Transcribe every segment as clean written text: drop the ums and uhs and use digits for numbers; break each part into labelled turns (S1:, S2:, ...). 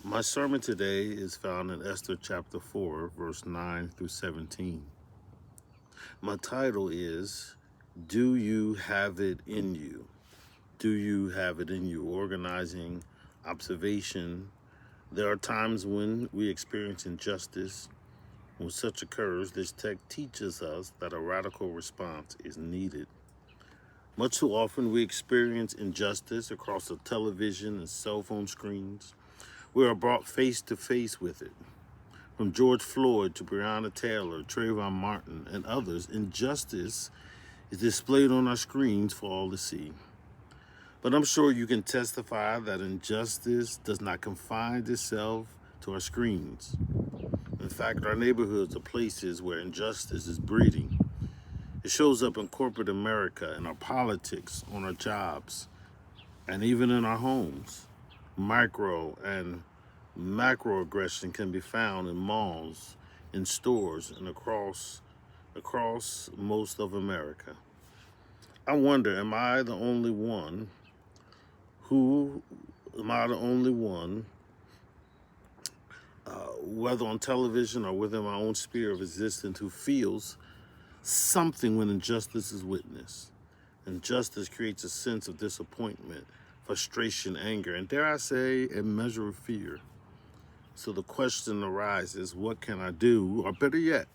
S1: My sermon today is found in Esther chapter 4, verse 9 through 17. My title is, Do You Have It in You? Do you have it in you? Organizing, observation. There are times when we experience injustice. When such occurs, this text teaches us that a radical response is needed. Much too often, we experience injustice across the television and cell phone screens. We are brought face to face with it. From George Floyd to Breonna Taylor, Trayvon Martin, and others, injustice is displayed on our screens for all to see. But I'm sure you can testify that injustice does not confine itself to our screens. In fact, our neighborhoods are places where injustice is breeding. It shows up in corporate America, in our politics, on our jobs, and even in our homes. Micro and macroaggression can be found in malls, in stores, and across most of America. I wonder, who am I the only one, whether on television or within my own sphere of existence, who feels something when injustice is witnessed? Injustice creates a sense of disappointment, frustration, anger, and dare I say, a measure of fear. So the question arises, what can I do? Or better yet,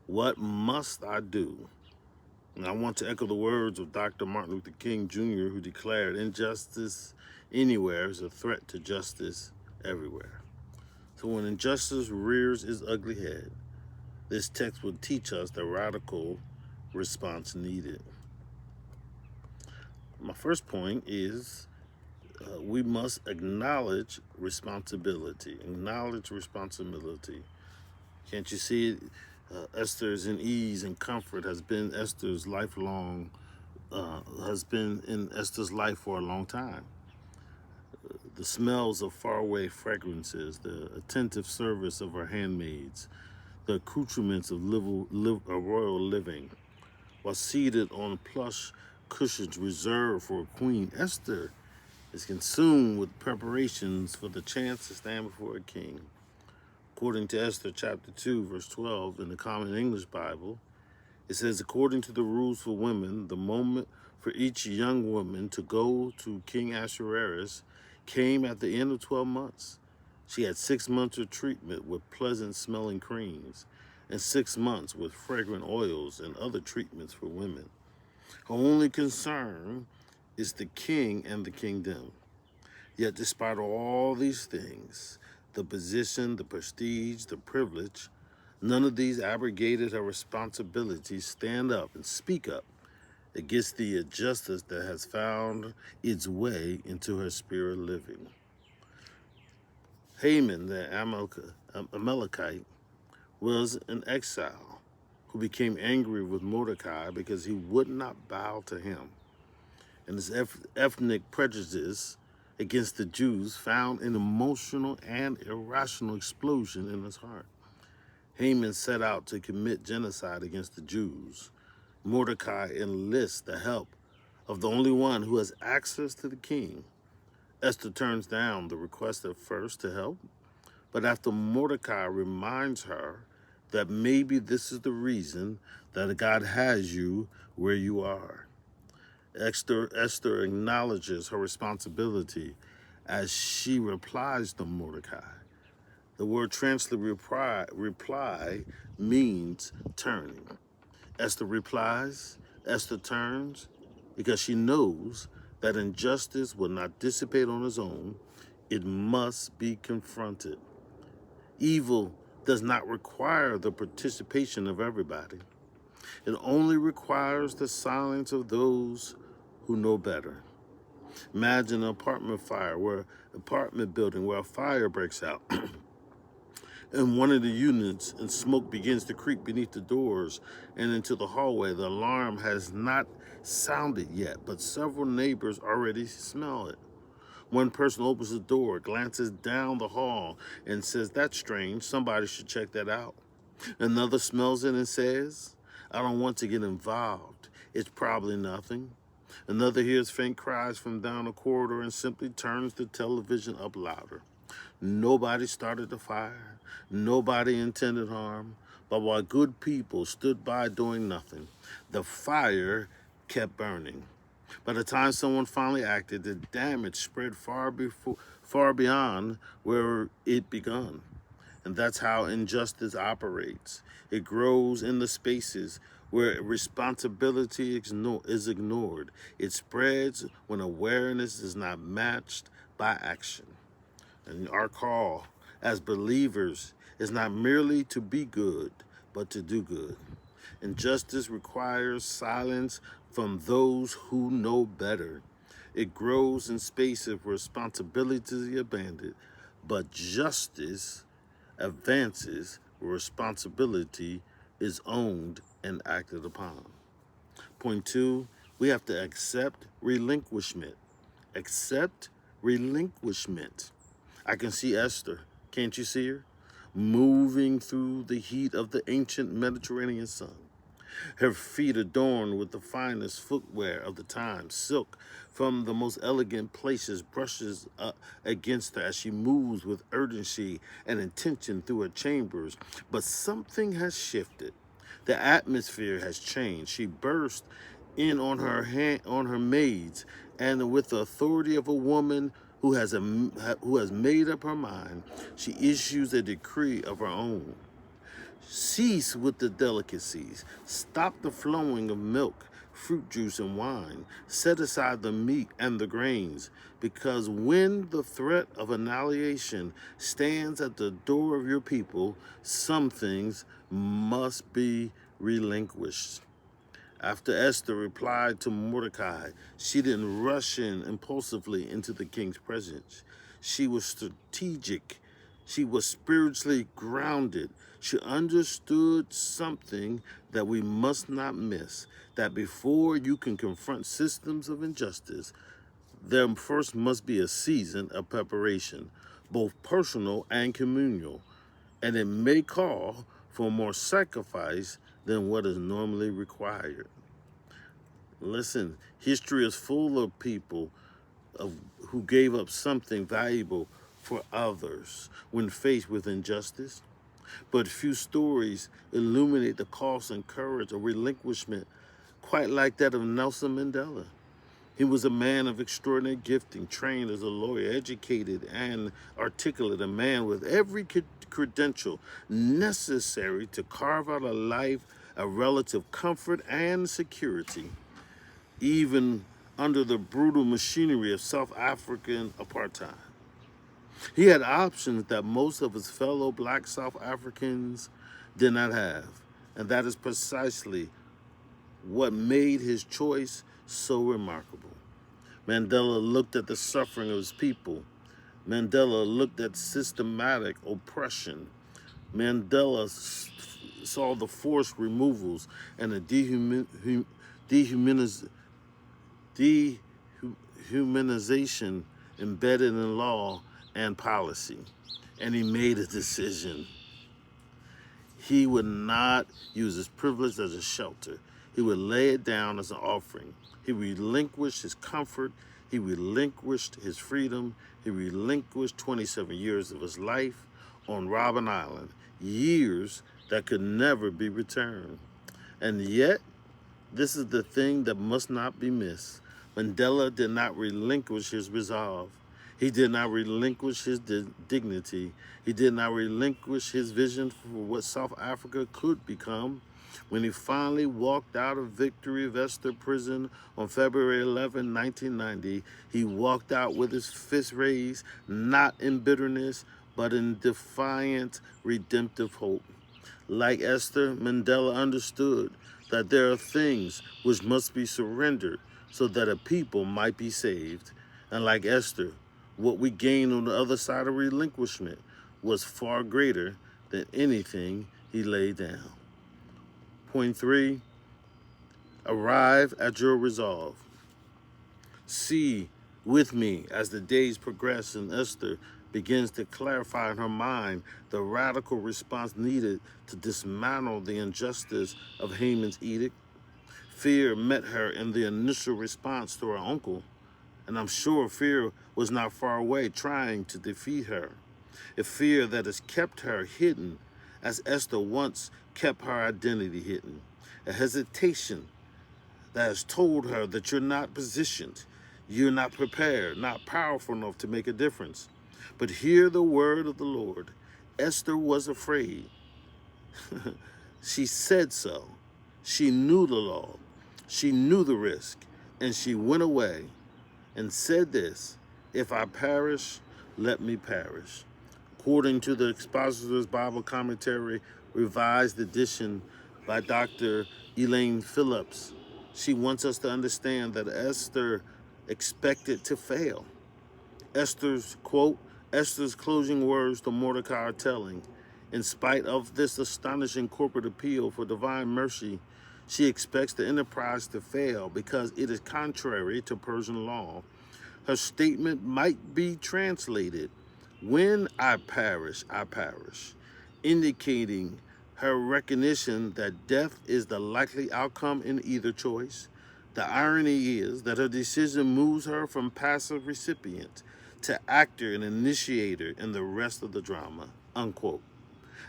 S1: what must I do? And I want to echo the words of Dr. Martin Luther King Jr., who declared injustice anywhere is a threat to justice everywhere. So when injustice rears its ugly head, this text will teach us the radical response needed. My first point is we must acknowledge responsibility. Acknowledge responsibility. Can't you see it? Esther's in ease and comfort has been has been in Esther's life for a long time. The smells of faraway fragrances, the attentive service of her handmaids, the accoutrements of royal living, while seated on plush cushions reserved for a queen, Esther is consumed with preparations for the chance to stand before a king. According to Esther chapter 2, verse 12 in the Common English Bible, it says, according to the rules for women, the moment for each young woman to go to King Ahasuerus came at the end of 12 months. She had 6 months of treatment with pleasant smelling creams and 6 months with fragrant oils and other treatments for women. Her only concern is the king and the kingdom. Yet despite all these things, the position, the prestige, the privilege, none of these abrogated her responsibility stand up and speak up against the injustice that has found its way into her spirit living. Haman, the Amalekite, was an exile who became angry with Mordecai because he would not bow to him. And his ethnic prejudice against the Jews found an emotional and irrational explosion in his heart. Haman set out to commit genocide against the Jews. Mordecai enlists the help of the only one who has access to the king. Esther turns down the request at first to help, but after Mordecai reminds her that maybe this is the reason that God has you where you are. Esther acknowledges her responsibility as she replies to Mordecai. The word translated reply means turning. Esther replies, Esther turns, because she knows that injustice will not dissipate on its own. It must be confronted. Evil does not require the participation of everybody. It only requires the silence of those who know better. Imagine an apartment building where a fire breaks out in one of the units and smoke begins to creep beneath the doors and into the hallway. The alarm has not sounded yet, but several neighbors already smell it. One person opens the door, glances down the hall, and says, that's strange, somebody should check that out. Another smells it and says, I don't want to get involved. It's probably nothing. Another hears faint cries from down the corridor and simply turns the television up louder. Nobody started the fire. Nobody intended harm. But while good people stood by doing nothing, the fire kept burning. By the time someone finally acted, the damage spread far beyond where it begun. And that's how injustice operates. It grows in the spaces where responsibility is ignored. It spreads when awareness is not matched by action. And our call as believers is not merely to be good, but to do good. And justice requires silence from those who know better. It grows in spaces where responsibility is abandoned, but justice advances where responsibility is owned and acted upon. Point two, we have to accept relinquishment. Accept relinquishment. I can see Esther, can't you see her? Moving through the heat of the ancient Mediterranean sun. Her feet adorned with the finest footwear of the time. Silk from the most elegant places brushes up against her as she moves with urgency and intention through her chambers. But something has shifted. The atmosphere has changed. She burst in on her maids, and with the authority of a woman who has made up her mind, she issues a decree of her own. Cease with the delicacies. Stop the flowing of milk, fruit juice, and wine. Set aside the meat and the grains, because when the threat of annihilation stands at the door of your people, some things must be relinquished. After Esther replied to Mordecai, she didn't rush in impulsively into the king's presence. She was strategic. She was spiritually grounded. She understood something that we must not miss, that before you can confront systems of injustice, there first must be a season of preparation, both personal and communal, and it may call for more sacrifice than what is normally required. Listen, history is full of people who gave up something valuable for others when faced with injustice. But few stories illuminate the cost and courage of relinquishment quite like that of Nelson Mandela. He was a man of extraordinary gifting, trained as a lawyer, educated and articulate, a man with every credential necessary to carve out a life of relative comfort and security, even under the brutal machinery of South African apartheid. He had options that most of his fellow black South Africans did not have, and that is precisely what made his choice so remarkable. Mandela looked at the suffering of his people. Mandela looked at systematic oppression. Mandela saw the forced removals and the dehumanization embedded in law and policy. And he made a decision. He would not use his privilege as a shelter. He would lay it down as an offering. He relinquished his comfort. He relinquished his freedom. He relinquished 27 years of his life on Robben Island, years that could never be returned. And yet, this is the thing that must not be missed. Mandela did not relinquish his resolve. He did not relinquish his dignity. He did not relinquish his vision for what South Africa could become. When he finally walked out of Victory Vesta prison on February 11, 1990, he walked out with his fist raised, not in bitterness, but in defiant, redemptive hope. Like Esther, Mandela understood that there are things which must be surrendered so that a people might be saved. And like Esther, what we gained on the other side of relinquishment was far greater than anything he laid down. Point three, arrive at your resolve. See with me as the days progress and Esther begins to clarify in her mind the radical response needed to dismantle the injustice of Haman's edict. Fear met her in the initial response to her uncle. And I'm sure fear was not far away trying to defeat her. A fear that has kept her hidden as Esther once kept her identity hidden. A hesitation that has told her that you're not positioned, you're not prepared, not powerful enough to make a difference. But hear the word of the Lord. Esther was afraid. She said so. She knew the law. She knew the risk. And she went away and said this, if I perish, let me perish. According to the Expositor's Bible Commentary, revised edition by Dr. Elaine Phillips, she wants us to understand that Esther expected to fail. Esther's quote, Esther's closing words to Mordecai are telling. In spite of this astonishing corporate appeal for divine mercy, she expects the enterprise to fail because it is contrary to Persian law. Her statement might be translated, when I perish, indicating her recognition that death is the likely outcome in either choice. The irony is that her decision moves her from passive recipient to actor and initiator in the rest of the drama, unquote.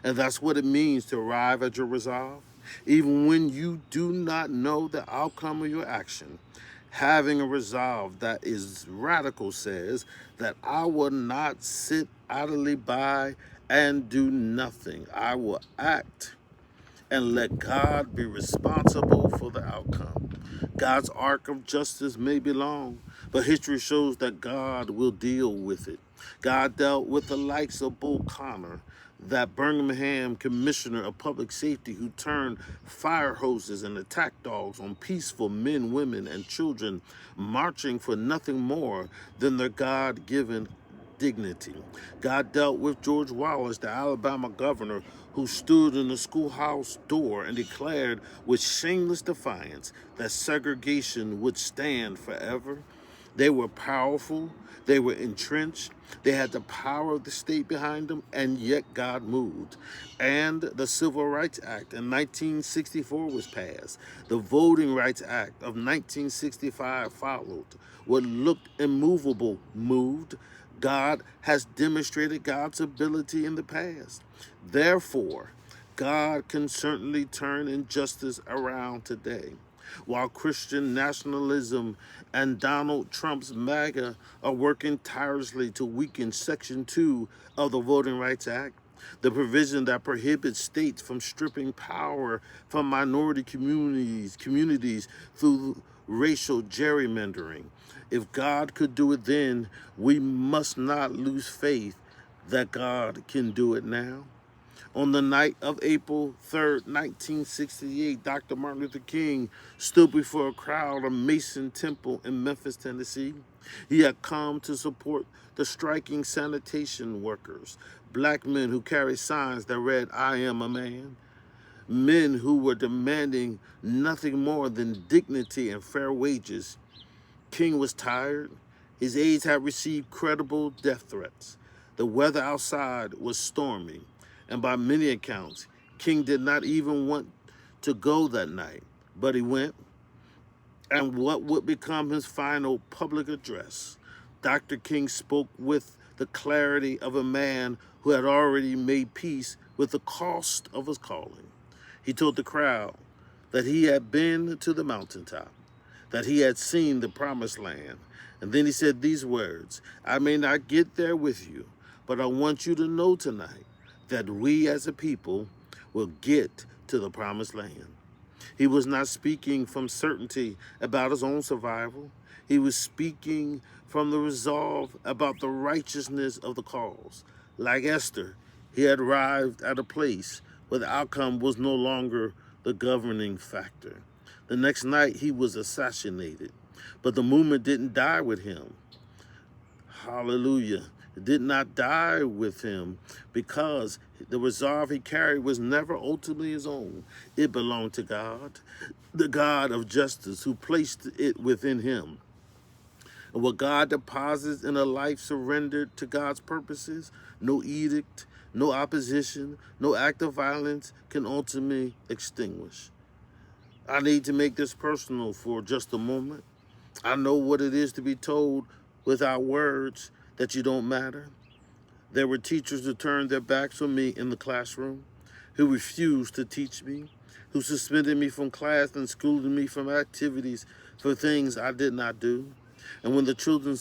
S1: And that's what it means to arrive at your resolve. Even when you do not know the outcome of your action, having a resolve that is radical says that I will not sit idly by and do nothing. I will act and let God be responsible for the outcome. God's arc of justice may be long, but history shows that God will deal with it. God dealt with the likes of Bull Connor, that Birmingham commissioner of public safety who turned fire hoses and attack dogs on peaceful men, women, and children marching for nothing more than their God-given dignity. God dealt with George Wallace, the Alabama governor, who stood in the schoolhouse door and declared with shameless defiance that segregation would stand forever. They were powerful, they were entrenched, they had the power of the state behind them, and yet God moved. And the Civil Rights Act in 1964 was passed. The Voting Rights Act of 1965 followed. What looked immovable moved. God has demonstrated God's ability in the past. Therefore, God can certainly turn injustice around today. While Christian nationalism and Donald Trump's MAGA are working tirelessly to weaken Section 2 of the Voting Rights Act, the provision that prohibits states from stripping power from minority communities through racial gerrymandering. If God could do it then, we must not lose faith that God can do it now. On the night of April 3rd, 1968, Dr. Martin Luther King stood before a crowd of Mason Temple in Memphis, Tennessee. He had come to support the striking sanitation workers, black men who carried signs that read, I am a man, men who were demanding nothing more than dignity and fair wages. King was tired. His aides had received credible death threats. The weather outside was stormy, and by many accounts, King did not even want to go that night, but he went. And what would become his final public address, Dr. King spoke with the clarity of a man who had already made peace with the cost of his calling. He told the crowd that he had been to the mountaintop, that he had seen the promised land. And then he said these words, I may not get there with you, but I want you to know tonight that we as a people will get to the promised land. He was not speaking from certainty about his own survival. He was speaking from the resolve about the righteousness of the cause. Like Esther, he had arrived at a place where the outcome was no longer the governing factor. The next night, he was assassinated, but the movement didn't die with him. Hallelujah. It did not die with him because the resolve he carried was never ultimately his own. It belonged to God, the God of justice who placed it within him. And what God deposits in a life surrendered to God's purposes, no edict, no opposition, no act of violence can ultimately extinguish. I need to make this personal for just a moment. I know what it is to be told without words that you don't matter. There were teachers who turned their backs on me in the classroom, who refused to teach me, who suspended me from class and excluded me from activities for things I did not do. And when the children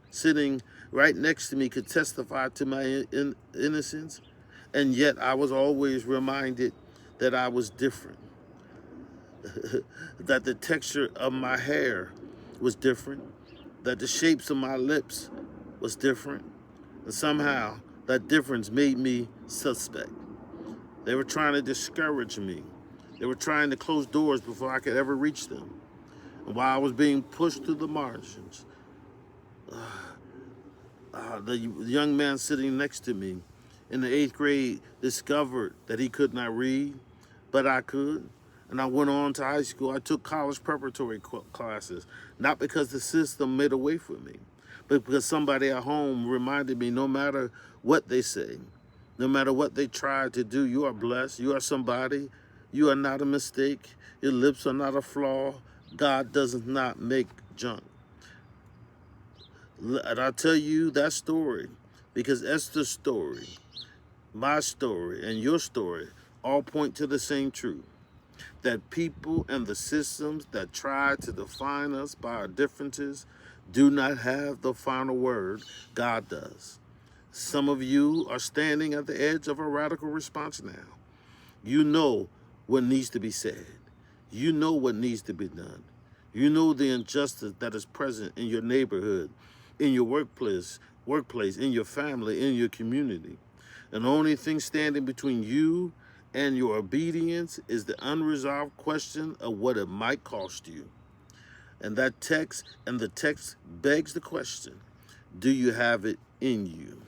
S1: sitting right next to me could testify to my innocence, and yet I was always reminded that I was different, that the texture of my hair was different, that the shapes of my lips was different, and somehow that difference made me suspect. They were trying to discourage me. They were trying to close doors before I could ever reach them. And while I was being pushed to the margins, the young man sitting next to me in the 8th grade discovered that he could not read, but I could. And I went on to high school. I took college preparatory classes, not because the system made a way for me, but because somebody at home reminded me no matter what they say, no matter what they try to do, you are blessed. You are somebody. You are not a mistake. Your lips are not a flaw. God does not make junk. And I'll tell you that story because Esther's story, my story, and your story all point to the same truth. That people and the systems that try to define us by our differences do not have the final word. God does. Some of you are standing at the edge of a radical response now. You know what needs to be said. You know what needs to be done. You know the injustice that is present in your neighborhood, in your workplace, in your family, in your community. And the only thing standing between you and your obedience is the unresolved question of what it might cost you. And the text begs the question, do you have it in you?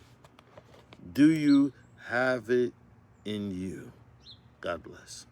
S1: Do you have it in you? God bless.